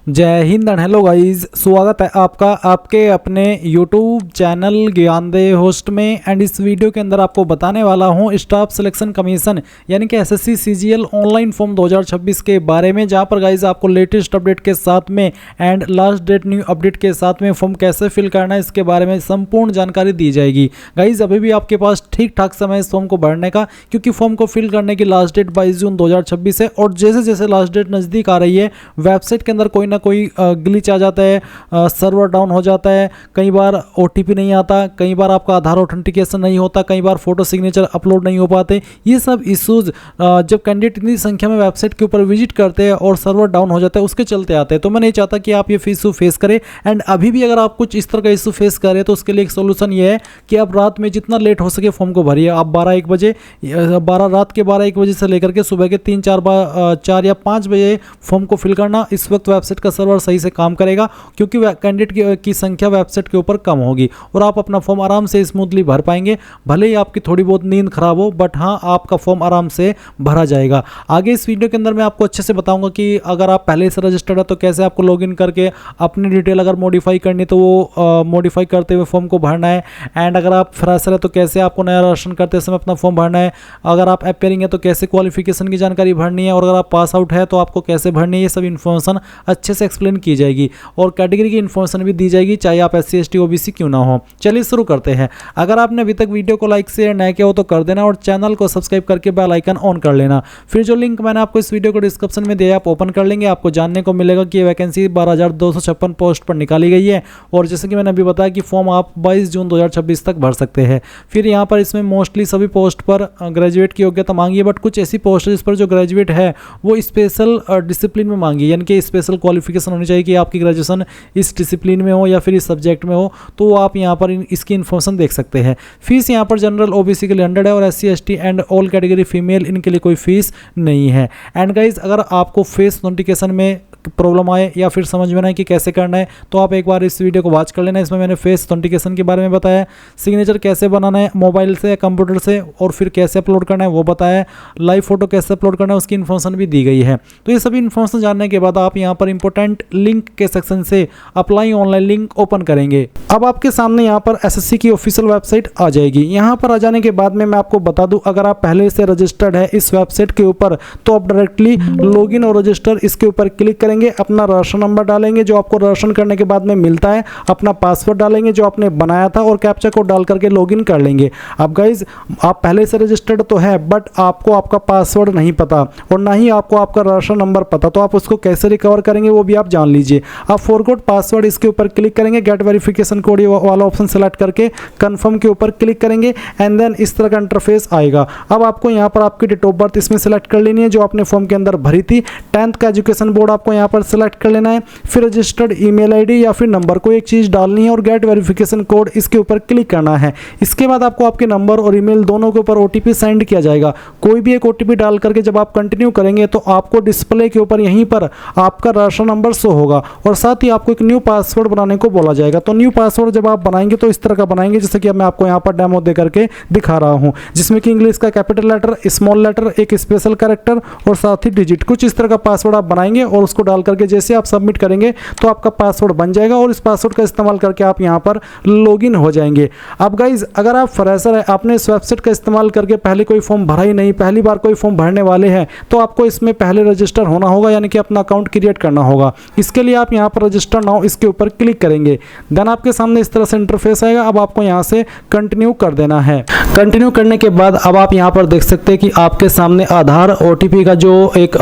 जय Hind and hello guys, स्वागत है आपका आपके अपने YouTube चैनल ज्ञानदेह होस्ट में। एंड इस वीडियो के अंदर आपको बताने वाला हूं स्टाफ सिलेक्शन कमीशन यानी कि एसएससी सीजीएल ऑनलाइन फॉर्म 2026 के बारे में, जहां पर गाइस आपको लेटेस्ट अपडेट के साथ में and last date new update के साथ में फॉर्म कैसे फिल करना है इसके बारे में संपूर्ण जानकारी दी जाएगी। गाइस अभी भी आपके पास ठीक ठाक समय इस फॉर्म को भरने का, क्योंकि फॉर्म को फिल करने की लास्ट डेट 22 जून 2026 है। और जैसे जैसे लास्ट डेट नज़दीक आ रही है वेबसाइट के अंदर कोई ना कोई ग्लिच आ जाता है, सर्वर डाउन हो जाता है, कई बार ओटीपी नहीं आता, कई बार आपका आधार ऑथेंटिकेशन नहीं होता, कई बार फोटो सिग्नेचर अपलोड नहीं हो पाते। ये सब इश्यूज जब कैंडिडेट इतनी संख्या में वेबसाइट के ऊपर विजिट करते हैं और सर्वर डाउन हो जाता है उसके चलते आते हैं। तो मैं नहीं चाहता कि आप ये इशू फेस करें। एंड अभी भी अगर आप कुछ इस तरह का इशू फेस करें तो उसके लिए एक सोल्यूशन ये है कि आप रात में जितना लेट हो सके फॉर्म को भरिए। आप 12-1 बजे रात के 12-1 बजे से लेकर के सुबह के 3-4 या 5 बजे फॉर्म को फिल करना। इस वक्त वेबसाइट का सर्वर सही से काम करेगा, क्योंकि कैंडिडेट की संख्या वेबसाइट के ऊपर कम होगी और आप अपना फॉर्म आराम से स्मूथली भर पाएंगे। भले ही आपकी थोड़ी बहुत नींद खराब हो, बट हाँ आपका फॉर्म आराम से भरा जाएगा। आगे इस वीडियो के अंदर मैं आपको अच्छे से बताऊंगा कि अगर आप पहले से रजिस्टर्ड है तो कैसे आपको लॉगिन करके अपनी डिटेल अगर मॉडिफाई करनी तो वो मॉडिफाई करते हुए फॉर्म को भरना है। एंड अगर आप फ्रेशर है तो कैसे आपको नया रजिस्ट्रेशन करते समय अपना फॉर्म भरना है। अगर आप अपेयरिंग है तो कैसे क्वालिफिकेशन की जानकारी भरनी है, और अगर आप पास आउट है तो आपको कैसे भरनी है, ये सब इन्फॉर्मेशन अच्छे से एक्सप्लेन की जाएगी और कैटेगरी की इन्फॉर्मेशन भी दी जाएगी, चाहे आप SC ST OBC क्यों ना हो। चलिए शुरू करते हैं। अगर आपने अभी तक वीडियो को लाइक शेयर नहीं किया हो तो कर देना और चैनल को सब्सक्राइब करके बेल आइकन ऑन कर लेना। फिर जो लिंक मैंने आपको इस वीडियो को डिस्क्रिप्शन में दिया आप ओपन कर लेंगे, आपको जानने को मिलेगा कि वैकेंसी 12,256 पोस्ट पर निकाली गई है। और जैसे कि मैंने अभी बताया कि फॉर्म आप 22 जून 2026 तक भर सकते हैं। फिर यहाँ पर इसमें मोस्टली सभी पोस्ट पर ग्रेजुएट की योग्यता मांगी है, बट कुछ ऐसी पोस्ट है जिस पर जो ग्रेजुएट है वो स्पेशल डिसिप्लिन में मांगी, यानी कि स्पेशल क्वालिफिकेशन होनी चाहिए कि आपकी ग्रेजुएशन इस डिसिप्लिन में हो या फिर इस सब्जेक्ट में हो। तो आप यहाँ पर इसकी इन्फॉर्मेशन देख सकते हैं। फीस यहाँ पर जनरल OBC के लिए 100 है और SC ST and all category female इनके लिए कोई फीस नहीं है। एंड गाइज अगर आपको फेस नोटिफिकेशन में प्रॉब्लम आए या फिर समझ में ना आए कि कैसे करना है तो आप एक बार इस वीडियो को वॉच कर लेना। इसमें मैंने फेस ऑथेंटिकेशन के बारे में बताया, सिग्नेचर कैसे बनाना है मोबाइल से या कंप्यूटर से और फिर कैसे अपलोड करना है वो बताया, लाइव फोटो कैसे अपलोड करना है उसकी इन्फॉर्मेशन भी दी गई है। तो ये सभी इन्फॉर्मेशन जानने के बाद आप यहाँ पर इंपॉर्टेंट लिंक के सेक्शन से अप्लाई ऑनलाइन लिंक ओपन करेंगे। अब आपके सामने यहाँ पर SSC की ऑफिशियल वेबसाइट आ जाएगी। यहाँ पर आ जाने के बाद में मैं आपको बता दूं, अगर आप पहले से रजिस्टर्ड है इस वेबसाइट के ऊपर तो आप डायरेक्टली लॉगिन और रजिस्टर इसके ऊपर क्लिक करेंगे, अपना राशन नंबर डालेंगे जो आपको राशन करने के बाद में मिलता है, अपना पासवर्ड डालेंगे जो आपने बनाया था और कैप्चा कोड डाल करके लॉगिन कर लेंगे। अब गाइज आप पहले से रजिस्टर्ड तो है, बट आपको आपका पासवर्ड नहीं पता और ना ही आपको आपका राशन नंबर पता, तो आप उसको कैसे रिकवर करेंगे वो भी आप जान लीजिए। आप फॉरगॉट पासवर्ड इसके ऊपर क्लिक करेंगे, गेट वेरिफिकेशन कोड वाला ऑप्शन सेलेक्ट करके कंफर्म के ऊपर क्लिक करेंगे एंड देन इस तरह का इंटरफेस आएगा। अब आपको यहाँ पर आपकी डेट ऑफ बर्थ इसमें सेलेक्ट कर लेनी है जो आपने फॉर्म के अंदर भरी थी। 10th का एजुकेशन बोर्ड आपको यहाँ पर सेलेक्ट कर लेना है, फिर रजिस्टर्ड ईमेल आईडी या फिर नंबर को एक चीज डालनी है और गेट वेरिफिकेशन कोड इसके ऊपर क्लिक करना है। इसके बाद आपको आपके नंबर और ईमेल दोनों के ऊपर OTP सेंड किया जाएगा। कोई भी एक OTP डाल करके जब आप कंटिन्यू करेंगे तो आपको डिस्प्ले के ऊपर यहीं पर आपका राशन नंबर शो होगा और साथ ही आपको एक न्यू पासवर्ड बनाने को बोला जाएगा। तो न्यू पासवर्ड जब आप बनाएंगे तो इस तरह का बनाएंगे जैसे कि मैं आपको यहाँ पर डेमो दे करके दिखा रहा हूँ, जिसमें कि इंग्लिश का कैपिटल लेटर, स्मॉल लेटर, एक स्पेशल कैरेक्टर और साथ ही डिजिट, कुछ इस तरह का पासवर्ड आप बनाएंगे और उसको डाल करके जैसे आप सबमिट करेंगे तो आपका पासवर्ड बन जाएगा और इस पासवर्ड का इस्तेमाल करके आप यहाँ पर लॉगिन हो जाएंगे। अब गाइज अगर आप फ्रेशर है, आपने इस वेबसाइट का इस्तेमाल करके पहले कोई फॉर्म भरा ही नहीं, पहली बार कोई फॉर्म भरने वाले हैं, तो आपको इसमें पहले रजिस्टर होना होगा, यानी कि अपना अकाउंट क्रिएट करना होगा। इसके लिए आप यहाँ पर रजिस्टर नाउ इसके ऊपर क्लिक करेंगे, देन आपके सामने इस तरह से इंटरफेस आएगा। अब आपको यहाँ से कंटिन्यू कर देना है। कंटिन्यू करने के बाद अब आप यहाँ पर देख सकते हैं कि आपके सामने आधार OTP का जो एक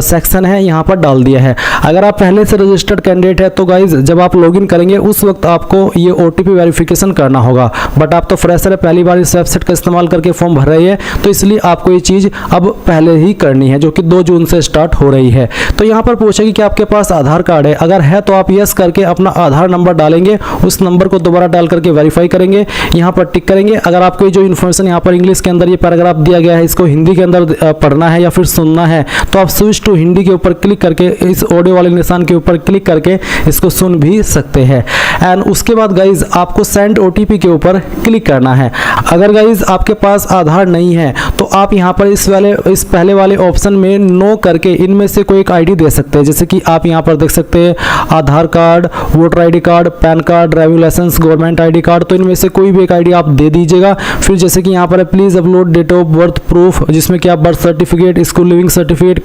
सेक्शन है यहाँ पर डाल दिया है। अगर आप पहले से रजिस्टर्ड कैंडिडेट है तो गाइज जब आप लॉगिन करेंगे उस वक्त आपको ये OTP वेरिफिकेशन करना होगा, बट आप तो फ्रेशर है, पहली बार इस वेबसाइट का इस्तेमाल करके फॉर्म भर रही है, तो इसलिए आपको ये चीज़ अब पहले ही करनी है जो कि 2 जून से स्टार्ट हो रही है। तो यहाँ पर पूछेगी कि आपके पास आधार कार्ड है, अगर है तो आप यस करके अपना आधार नंबर डालेंगे, उस नंबर को दोबारा डाल करके वेरीफाई करेंगे, यहाँ पर टिक करेंगे। अगर आपको जो इन्फॉर्मेशन यहाँ पर इंग्लिश के अंदर ये पैराग्राफ दिया गया है इसको हिंदी के अंदर पढ़ना है या फिर सुनना है तो आप स्विच टू हिंदी के ऊपर क्लिक करके इस ऑडियो वाले निशान के ऊपर क्लिक करके इसको सुन भी सकते हैं। एंड उसके बाद गाइज आपको सेंड OTP के ऊपर क्लिक करना है। अगर गाइज आपके पास आधार नहीं है तो आप यहाँ पर इस पहले वाले ऑप्शन में नो करके इनमें से कोई एक ID दे सकते हैं। जैसे कि आप यहाँ पर देख सकते हैं Aadhaar card, voter ID card, PAN card, driving licence, government ID card, तो इनमें से कोई भी एक ID आप दे दीजिएगा। फिर जैसे कि यहाँ पर please upload date of birth proof, जिसमें कि आप birth certificate, school leaving certificate,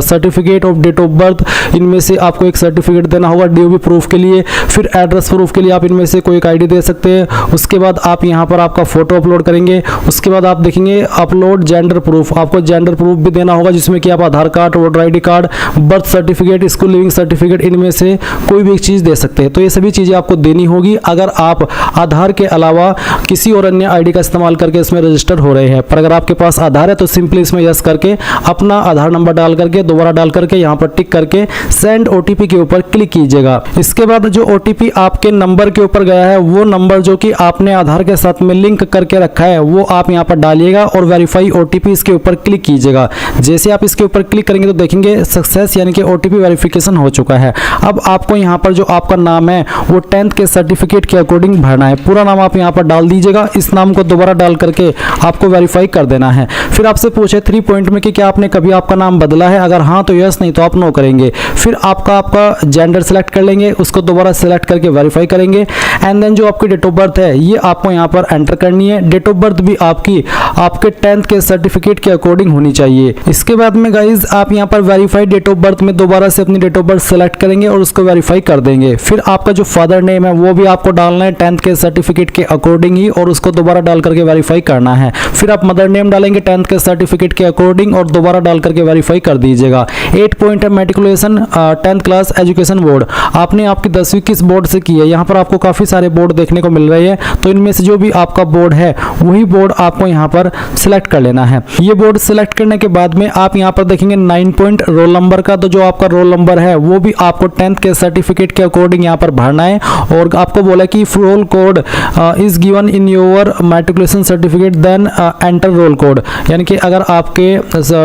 certificate of date of birth, इनमें से आपको एक सर्टिफिकेट देना होगा DOB प्रूफ के लिए। फिर एड्रेस प्रूफ के लिए आप इनमें से कोई एक ID दे सकते हैं। उसके बाद आप यहाँ पर आपका फोटो अपलोड करेंगे। उसके बाद आप देखेंगे अपलोड जेंडर प्रूफ, आपको जेंडर प्रूफ भी देना होगा, जिसमें कि आप Aadhaar card, voter ID card, birth certificate, school leaving certificate, इनमें से कोई भी एक चीज़ दे सकते हैं। तो ये सभी चीज़ें आपको देनी होगी अगर आप आधार के अलावा किसी और अन्य ID का इस्तेमाल करके इसमें रजिस्टर हो रहे हैं। पर अगर आपके पास आधार है तो सिंपली इसमें यस करके अपना आधार नंबर डाल करके दोबारा डाल करके यहाँ पर टिक करके सेंड OTP के ऊपर क्लिक कीजिएगा। इसके बाद जो OTP आपके नंबर के ऊपर गया है वो नंबर जो कि आपने आधार के साथ में लिंक करके रखा है वो आप यहाँ पर डालिएगा और वेरीफाई OTP इसके ऊपर क्लिक कीजिएगा। जैसे आप इसके ऊपर क्लिक करेंगे तो देखेंगे सक्सेस यानी कि OTP वेरिफिकेशन हो चुका है। अब आपको यहाँ पर जो आपका नाम है वो 10th के सर्टिफिकेट के अकॉर्डिंग भरना है। पूरा नाम आप यहाँ पर डाल दीजिएगा। इस नाम को दोबारा डाल करके आपको वेरीफाई कर देना है। फिर आपसे पूछे 3 पॉइंट में कि क्या आपने कभी आपका नाम बदला है, अगर हाँ तो यस, नहीं तो आप नो करेंगे। फिर आपका जेंडर सेलेक्ट कर लेंगे, उसको दोबारा सेलेक्ट करके वेरीफाई करेंगे। एंड देन जो आपकी डेट ऑफ बर्थ है ये आपको यहाँ पर एंटर करनी है। डेट ऑफ बर्थ भी आपके 10th के सर्टिफिकेट के अकॉर्डिंग होनी चाहिए। इसके बाद में गाइज आप यहाँ पर वेरीफाई डेट ऑफ बर्थ में दोबारा से अपनी डेट ऑफ बर्थ सेलेक्ट करेंगे और उसको वेरीफाई कर देंगे। फिर आपका जो फादर नेम है वो भी आपको डालना है 10th के सर्टिफिकेट के अकॉर्डिंग ही और उसको दोबारा डाल करके वेरीफाई करना है। फिर आप मदर नेम डालेंगे 10th के सर्टिफिकेट के अकॉर्डिंग और दोबारा डाल करके वेरीफाई कर दीजिएगा। 8 पॉइंट है matriculation 10th class education board, आपने आपकी 10वीं किस बोर्ड से की है। यहाँ पर आपको काफ़ी सारे बोर्ड देखने को मिल रहे हैं, तो इनमें से जो भी आपका बोर्ड है वही बोर्ड आपको यहाँ पर सिलेक्ट कर लेना है। ये बोर्ड सिलेक्ट करने के बाद में आप यहाँ पर देखेंगे 9 पॉइंट रोल नंबर का, तो जो आपका रोल नंबर है वो भी आपको 10th के सर्टिफिकेट के अकॉर्डिंग यहाँ पर भरना है। और आपको बोला कि roll code is given in your matriculation certificate then enter roll code, यानी कि अगर आपके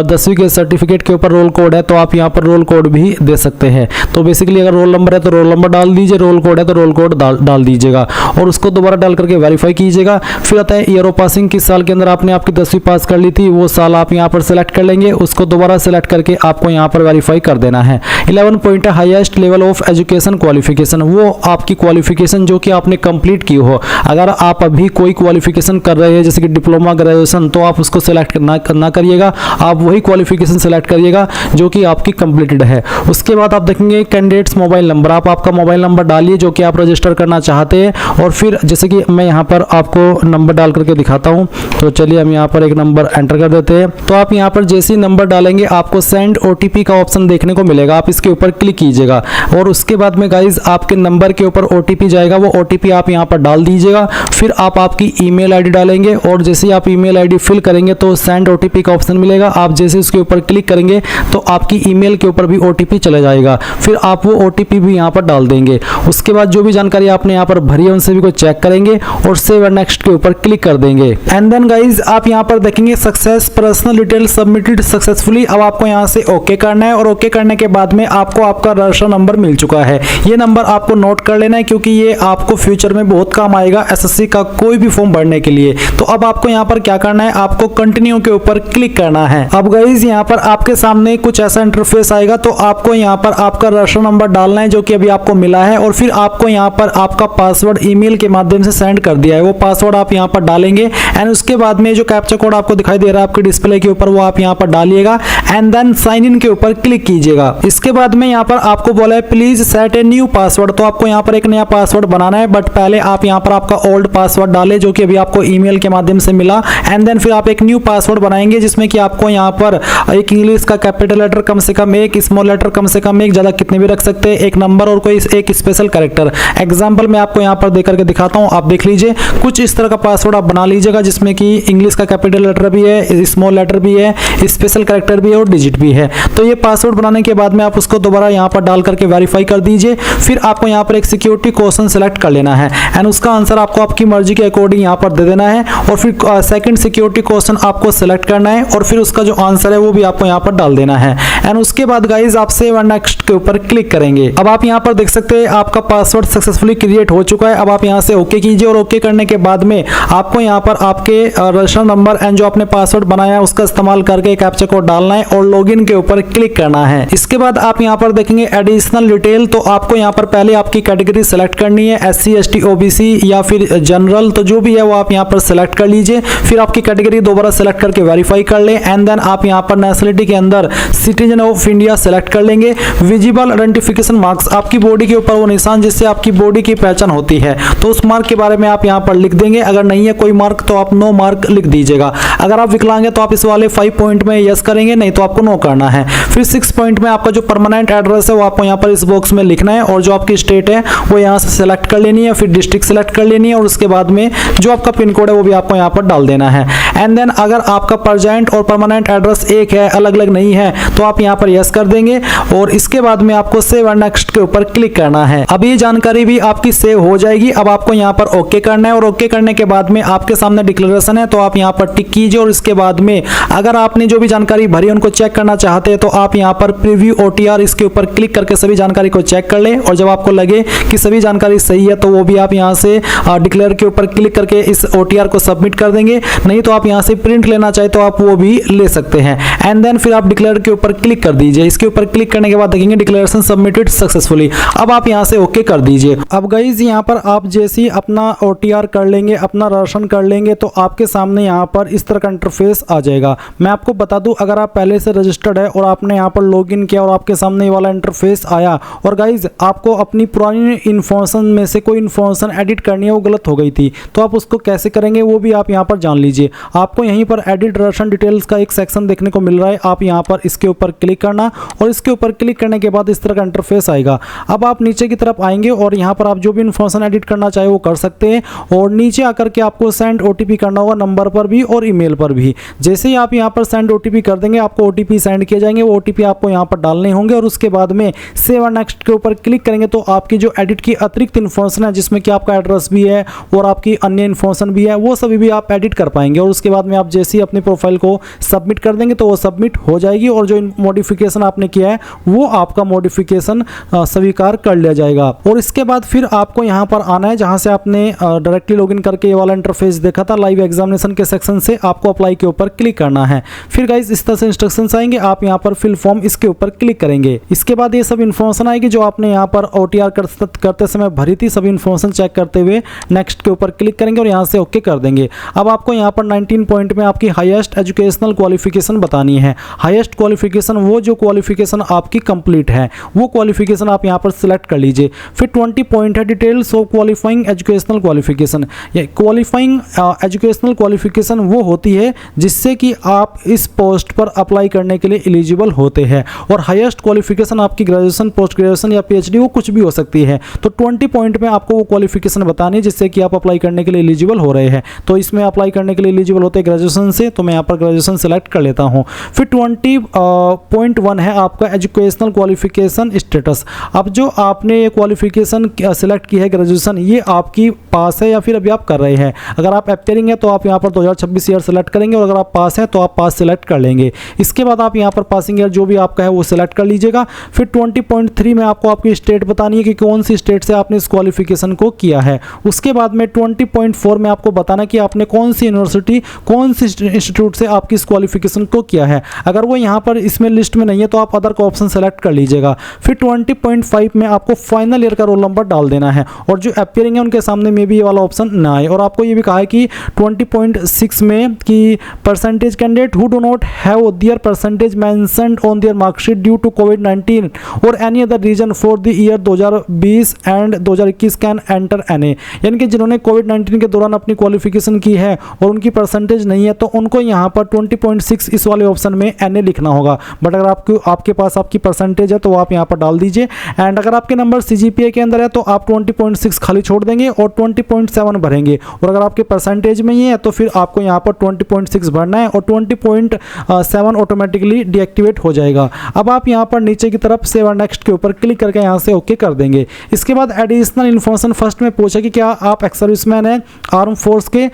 10वीं के सर्टिफिकेट के ऊपर रोल कोड है तो आप यहाँ पर रोल कोड भी दे सकते हैं। तो बेसिकली अगर रोल नंबर है तो रोल नंबर डाल दीजिए, रोल कोड है तो रोल कोड डाल दीजिएगा और उसको दोबारा डाल करके वेरीफाई कीजिएगा। फिर आता है ईयर ऑफ पासिंग, किस साल के अंदर आपने आपकी 10वीं पास कर ली थी वो साल आप यहाँ पर सेलेक्ट कर लेंगे, उसको दोबारा सेलेक्ट करके आपको यहाँ पर वेरीफाई कर देना है। 11 पॉइंट है highest level of education qualification, वो आपकी क्वालिफिकेशन जो कि आपने कंप्लीट की हो। अगर आप अभी कोई क्वालिफिकेशन कर रहे हैं जैसे कि डिप्लोमा, ग्रेजुएशन, तो आप उसको सेलेक्ट ना करिएगा, आप वही क्वालिफिकेशन सेलेक्ट करिएगा जो कि आपकी कंप्लीटेड है। उसके बाद आप देखेंगे कैंडिडेट्स मोबाइल नंबर, आप आपका मोबाइल नंबर डालिए जो कि आप रजिस्टर करना चाहते हैं। और फिर जैसे कि मैं यहाँ पर आपको नंबर डाल करके दिखाता हूँ, तो चलिए हम यहाँ पर एक नंबर एंटर कर देते हैं। तो आप यहाँ पर जैसे ही नंबर डालेंगे आपको सेंड OTP का ऑप्शन देखने को मिलेगा, आप इसके ऊपर क्लिक कीजिएगा और उसके बाद में गाइज आपके नंबर के ऊपर OTP जाएगा, वो OTP आप यहाँ पर डाल दीजिएगा। फिर आप आपकी ईमेल ID डालेंगे और जैसे ही आप ईमेल ID फिल करेंगे तो सेंड OTP का ऑप्शन मिलेगा, आप जैसे उसके ऊपर क्लिक करेंगे तो आपकी ईमेल के ऊपर भी OTP चला जाएगा। फिर आप वो OTP भी यहाँ पर डाल देंगे। उसके बाद जो भी जानकारी आपने यहाँ पर भरी है उनसे भी को चेक करेंगे और सेव एंड नेक्स्ट के ऊपर क्लिक कर देंगे। एंड देन गाइज आप यहाँ पर देखेंगे success personal detail submitted successfully. अब आपको यहाँ से ओके करना है और ओके करने के बाद में आपको आपका रजिस्टर नंबर मिल चुका है। ये नंबर आपको नोट कर लेना है क्योंकि ये आपको फ्यूचर में बहुत काम आएगा SSC का कोई भी फॉर्म भरने के लिए। तो अब आपको यहाँ पर क्या करना है, आपको कंटिन्यू के ऊपर क्लिक करना है। अब गाइज यहाँ पर आपके सामने कुछ ऐसा इंटरफेस आएगा, तो आपको यहाँ पर आपका रजिस्टर नंबर डालना है जो कि अभी आपको मिला है और फिर आपको यहाँ पर आपका पासवर्ड ईमेल के माध्यम से सेंड कर दिया है, वो पासवर्ड आप यहाँ पर डालेंगे। एंड उसके बाद में जो कैप्चा कोड आपको दिखाई दे रहा है आपके डिस्प्ले के ऊपर, वो आप यहाँ पर डालिएगा एंड देन साइन इन के ऊपर क्लिक कीजिएगा। इसके बाद में यहाँ पर आपको बोला है please set a new password, तो आपको यहाँ पर एक नया पासवर्ड बनाना है, बट पहले आप यहाँ पर आपका ओल्ड पासवर्ड डालें जो कि अभी आपको ईमेल के माध्यम से मिला। एंड देन फिर आप एक न्यू पासवर्ड बनाएंगे जिसमें कि आपको यहाँ पर एक इंग्लिश का कैपिटल लेटर कम से कम एक, स्मॉल लेटर कम से कम एक, ज्यादा कितने भी रख सकते हैं, एक नंबर और कोई एक स्पेशल कैरेक्टर। एग्जाम्पल मैं आपको यहाँ पर देकर के दिखाता हूँ, आप देख लीजिए। कुछ इस तरह का पासवर्ड आप बना लीजिएगा जिसमें कि इंग्लिश का कैपिटल लेटर भी है, स्मॉल लेटर भी है, स्पेशल कैरेक्टर भी है दो डिजिट भी है। तो ये पासवर्ड बनाने के बाद में आप उसको दोबारा यहाँ पर डाल करके वेरीफाई कर दीजिए। फिर आपको यहाँ पर एक सिक्योरिटी क्वेश्चन सेलेक्ट कर लेना है एंड उसका आंसर आपको आपकी मर्जी के अकॉर्डिंग यहाँ पर दे देना है और फिर सेकंड सिक्योरिटी क्वेश्चन आपको सेलेक्ट करना है और फिर उसका जो आंसर है वो भी आपको यहाँ पर डाल देना है एंड उसके बाद गाइज आप सेव एंड नेक्स्ट के ऊपर क्लिक करेंगे। अब आप यहाँ पर देख सकते हैं आपका पासवर्ड सक्सेसफुली क्रिएट हो चुका है। अब आप यहाँ से ओके कीजिए और ओके करने के बाद में आपको यहाँ पर आपके रजिस्टर नंबर एंड जो आपने पासवर्ड बनाया है उसका इस्तेमाल करके कैप्चा कोड डालना है और लॉगिन के ऊपर क्लिक करना है। इसके बाद आप यहाँ पर देखेंगे एडिशनल डिटेल। तो आपको यहाँ पर पहले आपकी कैटेगरी सेलेक्ट करनी है, SC ST OBC या फिर जनरल, तो जो भी है वो आप यहाँ पर सेलेक्ट कर लीजिए। फिर आपकी कैटेगरी दोबारा सेलेक्ट करके वेरीफाई कर ले एंड देन आप यहाँ पर नेशनलिटी के अंदर सिटीजन ऑफ इंडिया सेलेक्ट कर लेंगे। विजिबल आइडेंटिफिकेशन मार्क्स, आपकी बॉडी के ऊपर वो निशान जिससे आपकी बॉडी की पहचान होती है, तो उस मार्क के बारे में आप यहाँ पर लिख देंगे। अगर नहीं है कोई मार्क तो आप नो मार्क लिख दीजिएगा। अगर आप विकलांग है तो आप इस वाले 5 पॉइंट में यस करेंगे, नहीं तो आपको नो करना है। फिर 6 पॉइंट में आपका जो परमानेंट एड्रेस है वो आपको यहाँ पर इस बॉक्स में लिखना है और जो आपकी स्टेट है वो यहाँ से सेलेक्ट कर लेनी है। फिर डिस्ट्रिक्ट सेलेक्ट कर लेनी है और उसके बाद में जो आपका पिन कोड है वो भी आपको यहाँ पर डाल देना है। एंड देन अगर आपका प्रेजेंट और परमानेंट एड्रेस एक है, अलग अलग नहीं है, तो आप यहाँ पर यस कर देंगे और इसके बाद में आपको सेव एंड नेक्स्ट के ऊपर क्लिक करना है। अब ये जानकारी भी आपकी सेव हो जाएगी। अब आपको यहाँ पर ओके करना है और ओके करने के बाद में आपके सामने डिक्लेरेशन है तो आप यहाँ पर टिक कीजिए और इसके बाद में अगर आपने जो भी जानकारी भरी उनको चेक करना चाहते हैं तो आप यहाँ पर प्रीव्यू OTR इसके ऊपर क्लिक करके सभी जानकारी को चेक कर लें और जब आपको लगे कि सभी जानकारी सही है तो वो भी आप यहाँ से डिक्लेयर के ऊपर क्लिक करके इस OTR को सबमिट कर देंगे। नहीं तो आप यहाँ से प्रिंट लेना चाहे तो आप वो भी ले सकते हैं एंड देन फिर आप डिक्लेयर के ऊपर क्लिक कर दीजिए। इसके ऊपर क्लिक करने के बाद देखेंगे डिक्लेरेशन सबमिटेड सक्सेसफुली। अब आप यहाँ से ओके कर दीजिए। अब गाइज यहाँ पर आप जैसे ही अपना OTR कर लेंगे, अपना राशन कर लेंगे तो आपके सामने यहाँ पर इस तरह का इंटरफेस आ जाएगा। मैं आपको बता दूं अगर आप पहले से रजिस्टर्ड है और आपने यहाँ पर लॉगिन किया और आपके सामने ये वाला इंटरफेस आया और गाइज आपको अपनी पुरानी इन्फॉर्मेशन में से कोई इन्फॉर्मेशन एडिट करनी है वो गलत हो गई थी तो आप उसको कैसे करेंगे वो भी आप यहाँ पर जान लीजिए। आपको यहीं पर एडिट राशन डिटेल्स का एक सेक्शन देखने को मिल रहा है, आप यहाँ पर इसके ऊपर क्लिक करना और इसके ऊपर क्लिक करने के बाद इस तरह का इंटरफेस आएगा। अब आप नीचे की तरफ आएंगे और यहाँ पर आप जो भी इन्फॉर्मेशन एडिट करना चाहे वो कर सकते हैं और नीचे आकर के आपको सेंड OTP करना होगा नंबर पर भी और ईमेल पर भी। जैसे ही आप यहाँ पर सेंड OTP कर देंगे आपको OTP सेंड किए जाएंगे, वो OTP आपको यहाँ पर डालने होंगे और उसके बाद में सेव एंड नेक्स्ट के ऊपर क्लिक करेंगे तो आपकी जो एडिट की अतिरिक्त इन्फॉर्मेशन है जिसमें कि आपका एड्रेस भी है और आपकी अन्य इन्फॉर्मेशन भी है वो सभी भी आप एडिट कर पाएंगे और उसके बाद में आप जैसे ही अपनी प्रोफाइल को सबमिट कर देंगे तो वो सबमिट हो जाएगी और जो मॉडिफिकेशन आपने किया है वो आपका मॉडिफिकेशन स्वीकार कर लिया जाएगा। और इसके बाद फिर आपको यहाँ पर आना है जहाँ से आपने डायरेक्टली लॉगिन करके ये वाला इंटरफेस देखा था लाइव एग्जामिनेशन के सेक्शन से, आपको अप्लाई के ऊपर क्लिक करना है। फिर गाइज इस तरह से इंस्ट्रक्शंस आएंगे, आप यहाँ पर फिल फॉर्म इसके ऊपर क्लिक करेंगे। इसके बाद ये सब इन्फॉर्मेशन आएगी जो आपने यहाँ पर OTR करते समय भरी थी, सभी इन्फॉर्मेशन चेक करते हुए नेक्स्ट के ऊपर क्लिक करेंगे और यहाँ से ओके कर देंगे। अब आपको यहाँ पर 19 पॉइंट में आपकी हाईएस्ट एजुकेशनल क्वालिफिकेशन बतानी है। हाईएस्ट क्वालिफिकेशन वो जो क्वालिफिकेशन आपकी कंप्लीट है वो क्वालिफिकेशन आप यहाँ पर सिलेक्ट कर लीजिए। फिर 20 पॉइंट है details of qualifying educational qualification. ये क्वालिफाइंग एजुकेशनल क्वालिफिकेशन वो होती है जिससे कि आप इस पोस्ट पर अप्लाई करने के लिए एलिजिबल होते हैं और हाईएस्ट क्वालिफिकेशन आपकी ग्रेजुएशन, पोस्ट ग्रेजुएशन या PhD वो कुछ भी हो सकती है। तो 20 पॉइंट में आपको वो क्वालिफिकेशन बतानी है जिससे कि आप अप्लाई करने के लिए एलिजिबल हो रहे हैं। तो इसमें अप्लाई करने के लिए एलिजिबल होते हैं ग्रेजुएशन से, तो मैं यहाँ पर ग्रेजुएशन सेलेक्ट कर लेता हूँ। फिर 20.1 है आपका एजुकेशनल क्वालिफिकेशन स्टेटस। अब जो आपने ये क्वालिफिकेशन सेलेक्ट की है ग्रेजुएशन, ये आपकी पास है या फिर अभी आप कर रहे हैं। अगर आप एपियरिंग है तो आप यहाँ पर 2026 ईयर सेलेक्ट करेंगे और अगर आप पास हैं तो आप पास सेलेक्ट कर लेंगे। इसके बाद आप यहाँ पर पासिंग ईयर जो भी आपका है वो सेलेक्ट कर लीजिएगा। फिर 20.3 में आपको आपकी स्टेट बतानी है कि कौन सी स्टेट से आपने इस क्वालिफिकेशन को किया है। उसके बाद में 20.4 में आपको बताना कि आपने कौन सी यूनिवर्सिटी, कौन सी इंस्टीट्यूट से आपकी इस क्वालिफिकेशन को किया है। अगर वो यहाँ पर इसमें लिस्ट में नहीं है तो आप अदर का ऑप्शन सेलेक्ट कर लीजिएगा। फिर 20.5 में आपको फाइनल ईयर का रोल नंबर डाल देना है और जो अपियरिंग है उनके सामने में भी ये वाला ऑप्शन ना आए। और आपको ये भी कहा है कि 20.6 में कि percentage candidate who do not have their percentage mentioned on their marksheet due to कोविड-19 और any other reason for the year 2020 and 2021 can enter NA। यानी कि जिन्होंने कोविड-19 के दौरान अपनी क्वालिफिकेशन की है और उनकी परसेंटेज नहीं है तो उनको यहाँ पर 20.6 इस वाले ऑप्शन में NA लिखना होगा। बट अगर आपके पास आपकी परसेंटेज है तो आप यहाँ पर डाल दीजिए। एंड अगर आपके नंबर CGPA के अंदर है तो आप 20.6 खाली छोड़ देंगे और 20.7 भरेंगे। और अगर आपके परसेंटेज में ही है तो फिर आपको यहाँ पर 20.6 भरना है और 20.7 ऑटोमेटिकली डीएक्टिवेट हो जाएगा। अब आप यहाँ पर नीचे की तरफ सेव और नेक्स्ट के ऊपर क्लिक करके यहाँ से ओके कर देंगे। इसके बाद एडिशनल इन्फॉर्मेशन फर्स्ट में पूछा कि क्या आप एक्स सर्विसमैन हैं आर्म फोर्स के,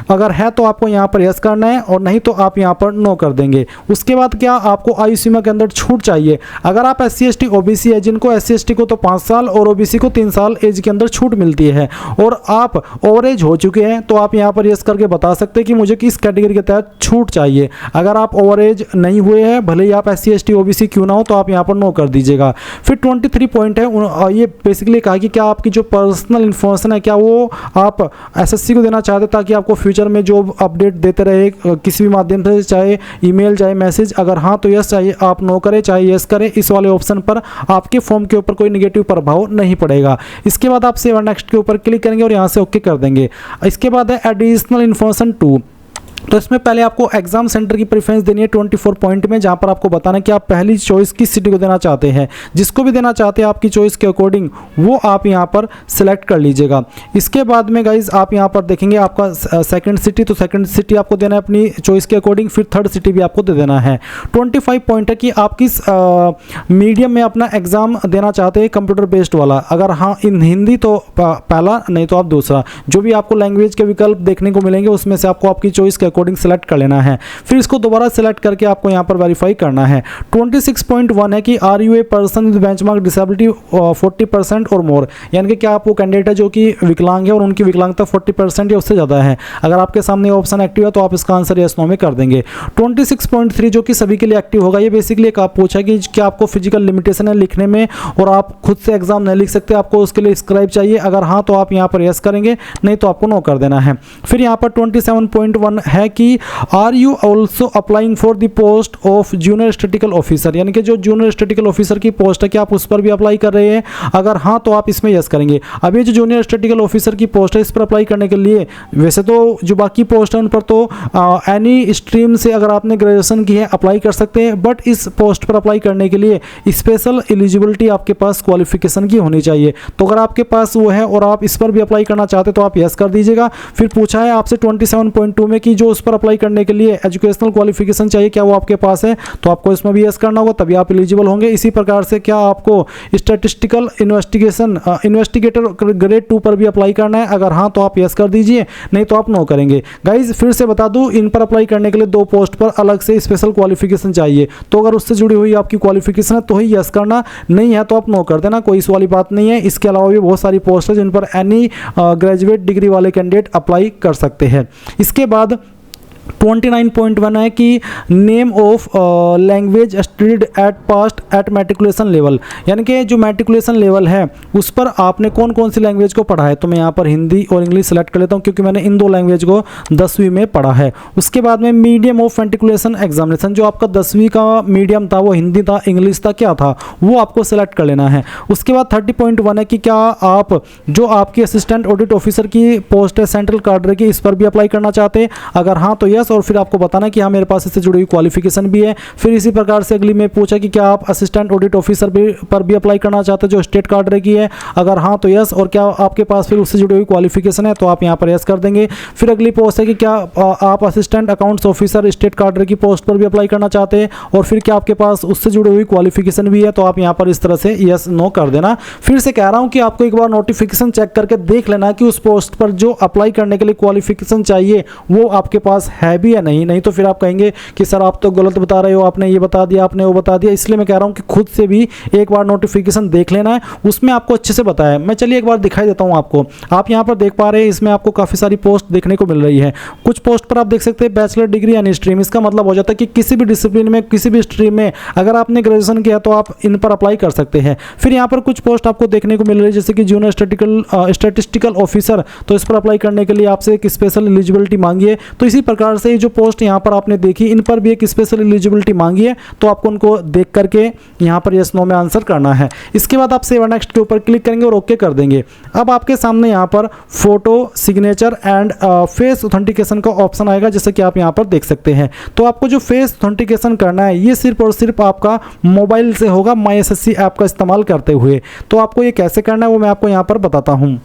अगर है तो आपको यहाँ पर यस करना है और नहीं तो आप यहाँ पर नो कर देंगे। उसके बाद क्या आपको आयु सीमा के अंदर छूट चाहिए, अगर आप SC ST OBC है, जिनको SC ST को तो 5 साल और OBC को 3 साल एज के अंदर छूट मिलती है और आप ओवर एज हो चुके हैं तो आप यहाँ पर यस करके बता सकते हैं कि मुझे किस कैटेगरी के तहत छूट चाहिए। अगर आप ओवर एज नहीं हुए हैं, भले ही आप SC ST OBC क्यों ना हो, तो आप यहाँ पर नो कर दीजिएगा। फिर 23 पॉइंट है, ये बेसिकली कहा कि क्या आपकी जो पर्सनल इन्फॉर्मेशन है क्या वो आप SSC को देना चाहते ताकि आपको फ्यूचर में जो अपडेट देते रहे किसी भी माध्यम से, चाहे ईमेल चाहे मैसेज। अगर हाँ तो यस, चाहिए आप नो करें चाहे यस करें, इस वाले ऑप्शन पर आपके फॉर्म के ऊपर कोई नेगेटिव प्रभाव नहीं पड़ेगा। इसके बाद आप सेव नेक्स्ट के ऊपर क्लिक करेंगे और यहाँ से ओके कर देंगे। इसके बाद है एडिशनल इन्फॉर्मेशन 2, तो इसमें पहले आपको एग्जाम सेंटर की प्रेफरेंस देनी है 24 पॉइंट में, जहां पर आपको बताना है कि आप पहली चॉइस किस सिटी को देना चाहते हैं। जिसको भी देना चाहते हैं आपकी चॉइस के अकॉर्डिंग वो आप यहां पर सिलेक्ट कर लीजिएगा। इसके बाद में गाइज आप यहां पर देखेंगे आपका सेकंड सिटी, तो सेकंड सिटी आपको देना है अपनी चॉइस के अकॉर्डिंग, फिर थर्ड सिटी भी आपको दे देना है। 25 पॉइंट है कि आप किस मीडियम में अपना एग्जाम देना चाहते हैं, कंप्यूटर बेस्ड वाला, अगर हाँ इन हिंदी तो पहला, नहीं तो आप दूसरा। जो भी आपको लैंग्वेज के विकल्प देखने को मिलेंगे उसमें से आपको आपकी चॉइस के अकॉर्डिंग सेलेक्ट कर लेना है। फिर इसको दोबारा सेलेक्ट करके आपको यहां पर वेरीफाई करना है। 26.1 है कि are you a person with benchmark disability 40% और मोर, यानी कि क्या आप वो कैंडिडेट है जो कि विकलांग है और उनकी विकलांगता 40% या उससे ज़्यादा है। अगर आपके सामने ऑप्शन एक्टिव है तो आप इसका आंसर यस नो में कर देंगे। 26.3 जो कि सभी के लिए एक्टिव होगा, ये बेसिकली एक आप पूछा कि क्या आपको फिजिकल लिमिटेशन है लिखने में और आप खुद से एग्जाम नहीं लिख सकते, आपको उसके लिए स्क्राइब चाहिए, अगर हाँ तो आप यहाँ पर यस करेंगे, नहीं तो आपको नो कर देना है। फिर यहाँ पर 27.1 है कि are you also applying for the post of junior statistical officer, यानी कि जो जूनियर स्टैटिस्टिकल ऑफिसर की पोस्ट है क्या आप उस पर भी अप्लाई कर रहे हैं, अगर हाँ तो आप इसमें यस करेंगे। अब ये जो जूनियर स्टैटिस्टिकल ऑफिसर की पोस्ट है इस पर अप्लाई करने के लिए, वैसे तो जो बाकी पोस्ट है उन पर तो एनी स्ट्रीम से अगर आपने ग्रेजुएशन की है अप्लाई कर सकते हैं, बट इस पोस्ट पर अप्लाई करने के लिए स्पेशल एलिजिबिलिटी आपके पास क्वालिफिकेशन की होनी चाहिए। तो अगर आपके पास वो है और आप इस पर भी अप्लाई करना चाहते तो आप यस कर दीजिएगा। फिर पूछा है आपसे 27.2 में कि जो उस पर अप्लाई करने के लिए एजुकेशनल क्वालिफिकेशन चाहिए क्या वो आपके पास है, तो आपको इसमें भी यस करना होगा तभी आप एलिजिबल होंगे। इसी प्रकार से क्या आपको स्टैटिस्टिकल इन्वेस्टिगेटर ग्रेड 2 पर भी अप्लाई करना है, अगर हाँ तो आप यस कर दीजिए, नहीं तो आप नो करेंगे। गाइज फिर से बता दूं, इन पर अप्लाई करने के लिए 2 पोस्ट पर अलग से स्पेशल क्वालिफिकेशन चाहिए, तो अगर उससे जुड़ी हुई आपकी क्वालिफिकेशन है तो ही यस करना, नहीं है तो आप नो कर देना, कोई इस वाली बात नहीं है। इसके अलावा भी बहुत सारी पोस्ट है जिन पर एनी ग्रेजुएट डिग्री वाले कैंडिडेट अप्लाई कर सकते हैं। इसके बाद 29.1 है कि name of language studied at past at matriculation level, यानी कि जो मैट्रिकुलेशन लेवल है उस पर आपने कौन कौन सी लैंग्वेज को पढ़ा है। तो मैं यहाँ पर हिंदी और इंग्लिश सेलेक्ट कर लेता हूँ क्योंकि मैंने इन 2 लैंग्वेज को 10वीं में पढ़ा है। उसके बाद में मीडियम ऑफ मैट्रिकुलेशन एग्जामिनेशन, जो आपका 10वीं का मीडियम था वो हिंदी था, इंग्लिश था, क्या था वो आपको सेलेक्ट कर लेना है। उसके बाद 30.1 है कि क्या आप जो आपकी असिस्टेंट ऑडिट ऑफिसर की पोस्ट है सेंट्रल कार्डर की, इस पर भी अप्लाई करना चाहते हैं, अगर हाँ तो यस, और फिर आपको बताना कि हाँ मेरे पास इससे जुड़ी हुई क्वालिफिकेशन भी है। फिर इसी प्रकार से अगली में पूछा कि क्या आप असिस्टेंट ऑडिट ऑफिसर पर भी अप्लाई करना चाहते हैं जो स्टेट कार्डर की है, अगर हाँ तो यस, और क्या आपके पास फिर उससे जुड़ी हुई क्वालिफिकेशन है तो आप यहाँ पर यस कर देंगे। फिर अगली पोस्ट है कि क्या आप असिस्टेंट अकाउंट्स ऑफिसर स्टेट कार्डर की पोस्ट पर भी अप्लाई करना चाहते हैं और फिर क्या आपके पास उससे जुड़ी हुई क्वालिफिकेशन भी है, तो आप यहाँ पर इस तरह से यस नो कर देना। फिर से कह रहा हूँ कि आपको एक बार नोटिफिकेशन चेक करके देख लेना कि उस पोस्ट पर जो अप्लाई करने के लिए क्वालिफिकेशन चाहिए वो आपके पास है भी या नहीं तो फिर आप कहेंगे कि सर आप तो गलत बता रहे हो, आपने ये बता दिया, आपने वो बता दिया। इसलिए मैं कह रहा हूं कि खुद से भी एक बार नोटिफिकेशन देख लेना है, उसमें आपको अच्छे से बताया। मैं चलिए एक बार दिखाई देता हूं आपको। आप यहां पर देख पा रहे हैं इसमें आपको काफ़ी सारी पोस्ट देखने को मिल रही है। कुछ पोस्ट पर आप देख सकते हैं बैचलर डिग्री यानी स्ट्रीम, इसका मतलब हो जाता है कि किसी भी डिसिप्लिन में किसी भी स्ट्रीम में अगर आपने ग्रेजुएशन किया तो आप इन पर अप्लाई कर सकते हैं। फिर यहाँ पर कुछ पोस्ट आपको देखने को मिल रही है जैसे कि जूनियर स्टैटिस्टिकल ऑफिसर, तो इस पर अप्लाई करने के लिए आपसे एक स्पेशल एलिजिबिलिटी मांगी है। तो इसी प्रकार से जो पोस्ट यहाँ पर आपने देखी इन पर भी एक स्पेशल एलिजिबिलिटी मांगी है, तो आपको उनको देख करके यहाँ पर यस नो में आंसर करना है। इसके बाद आप सेव नेक्स्ट के ऊपर क्लिक करेंगे और ओके कर देंगे। अब आपके सामने यहाँ पर photo signature and face authentication का ऑप्शन आएगा जैसे कि आप यहाँ पर देख सकते हैं। तो आपको जो फेस ऑथेंटिकेशन करना है ये सिर्फ और सिर्फ आपका मोबाइल से होगा MySSC ऐप का इस्तेमाल करते हुए। तो आपको ये कैसे करना है वो मैं आपको यहाँ पर बताता हूँ।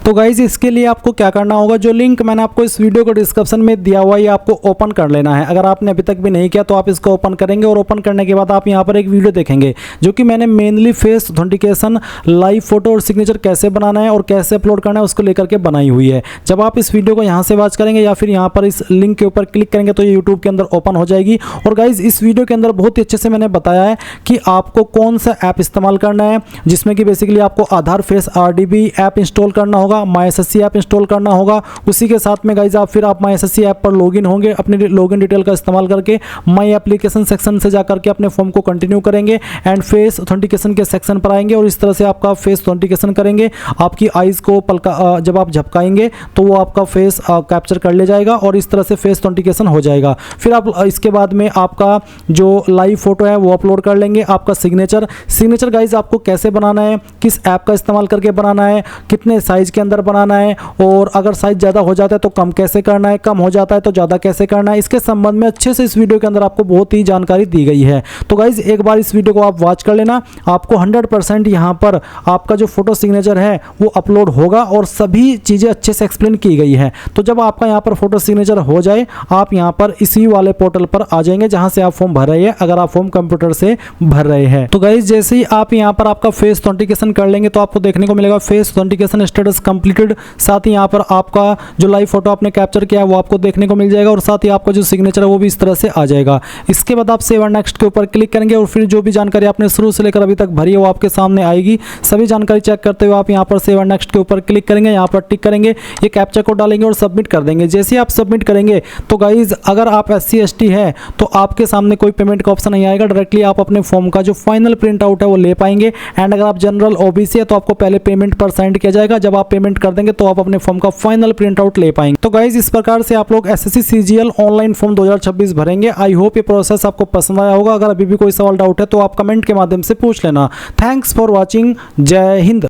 तो गाइज इसके लिए आपको क्या करना होगा, जो लिंक मैंने आपको इस वीडियो को डिस्क्रिप्शन में दिया हुआ है आपको ओपन कर लेना है। अगर आपने अभी तक भी नहीं किया तो आप इसको ओपन करेंगे और ओपन करने के बाद आप यहाँ पर एक वीडियो देखेंगे जो कि मैंने mainly face authentication, live photo और सिग्नेचर कैसे बनाना है और कैसे अपलोड करना है उसको लेकर के बनाई हुई है। जब आप इस वीडियो को यहाँ से वॉच करेंगे या फिर यहाँ पर इस लिंक के ऊपर क्लिक करेंगे तो ये यूट्यूब के अंदर ओपन हो जाएगी। और गाइज इस वीडियो के अंदर बहुत ही अच्छे से मैंने बताया है कि आपको कौन सा ऐप इस्तेमाल करना है, जिसमें कि बेसिकली आपको आधार फेस RDB ऐप इंस्टॉल करना होगा, MySSC ऐप इंस्टॉल करना होगा। उसी के साथ में गाइज आप फिर आप MySSC ऐप पर लॉगिन होंगे, अपनी लॉगिन डिटेल का इस्तेमाल करके माई एप्लीकेशन सेक्शन से जाकर के अपने फॉर्म को कंटिन्यू करेंगे एंड फेस ऑथेंटिकेशन के सेक्शन पर आएंगे और इस तरह से आपका फेस ऑथेंटिकेशन करेंगे। आपकी आईज को पलका जब आप झपकाएंगे तो वो आपका फेस कैप्चर कर ले जाएगा और इस तरह से फेस ऑथेंटिकेशन हो जाएगा। फिर आप इसके बाद में आपका जो लाइव फोटो है वो अपलोड कर लेंगे। आपका सिग्नेचर गाइज आपको कैसे बनाना है, किस ऐप का इस्तेमाल करके बनाना है, कितने साइज के अंदर बनाना है और अगर साइज ज़्यादा हो जाता है तो कम कैसे करना है, कम हो जाता है तो ज़्यादा कैसे करना है, इसके संबंध में अच्छे से इस वीडियो के अंदर आपको बहुत ही जानकारी दी गई है। तो गाइज एक बार इस वीडियो को आप वॉच कर लेना, आपको 100% यहाँ पर आपका जो फोटो सिग्नेचर है वो अपलोड होगा और सभी चीज़ें अच्छे से एक्सप्लेन की गई है। तो जब आपका यहाँ पर फोटो सिग्नेचर हो जाए आप यहाँ पर इसी वाले पोर्टल पर आ जाएंगे जहाँ से आप फॉर्म भर रहे हैं, अगर आप फॉर्म कंप्यूटर से भर रहे हैं। तो गाइज जैसे ही आप यहाँ पर आपका फेस ऑथेंटिकेशन कर लेंगे तो आपको देखने को मिलेगा फेस ऑथेंटिकेशन स्टेटस कंप्लीटेड। साथ ही यहाँ पर आपका जो लाइव फोटो आपने कैप्चर किया है वो आपको देखने को मिल जाएगा और साथ ही आपका जो सिग्नेचर है वो भी इस तरह से आ जाएगा। इसके बाद आप सेव एंड नेक्स्ट के ऊपर क्लिक करेंगे और फिर जो भी जानकारी आपने शुरू से लेकर अभी तक भरी है वो आपके सामने आएगी। सभी जानकारी चेक करते हुए आप यहाँ पर सेव एंड नेक्स्ट के ऊपर क्लिक करेंगे, यहाँ पर टिक करेंगे, ये कैप्चा कोड डालेंगे और सबमिट कर देंगे। जैसे ही आप सबमिट करेंगे तो गाइज अगर आप SC ST है तो आपके सामने कोई पेमेंट का ऑप्शन नहीं आएगा, डायरेक्टली आप अपने फॉर्म का जो फाइनल प्रिंट आउट है वो ले पाएंगे। एंड अगर आप जनरल OBC है तो आपको पहले पेमेंट पर सेंड किया जाएगा, जब आप पेमेंट कर देंगे तो आप अपने फॉर्म का फाइनल प्रिंट आउट ले पाएंगे। तो गाइज इस प्रकार से आप लोग SSC CGL ऑनलाइन फॉर्म 2026 भरेंगे। आई होप ये प्रोसेस आपको पसंद आया होगा। अगर अभी भी कोई सवाल डाउट है तो आप कमेंट के माध्यम से पूछ लेना। Thanks for watching. जय हिंद।